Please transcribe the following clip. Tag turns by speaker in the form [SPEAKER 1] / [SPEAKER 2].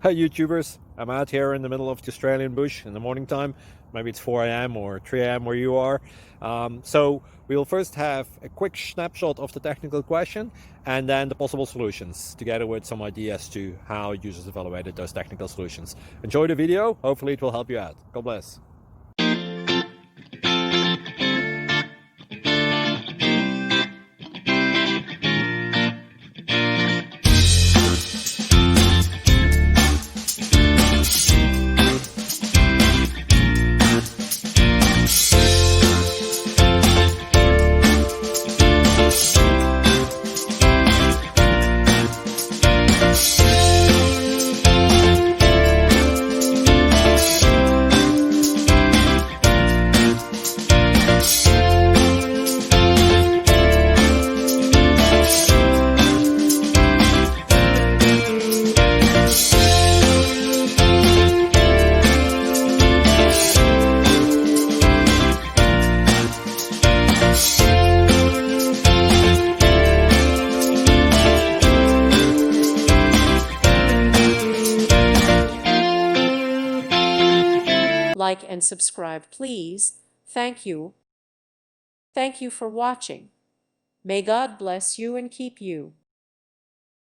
[SPEAKER 1] Hi YouTubers, I'm out here in the middle of the Australian bush in the morning time. Maybe it's 4 a.m. or 3 a.m. where you are. So we'll first have a quick snapshot of the technical question and then the possible solutions, together with some ideas to how users evaluated those technical solutions. Enjoy the video, hopefully it will help you out. God bless.
[SPEAKER 2] Like and subscribe, please. Thank you. Thank you for watching. May God bless you and keep you.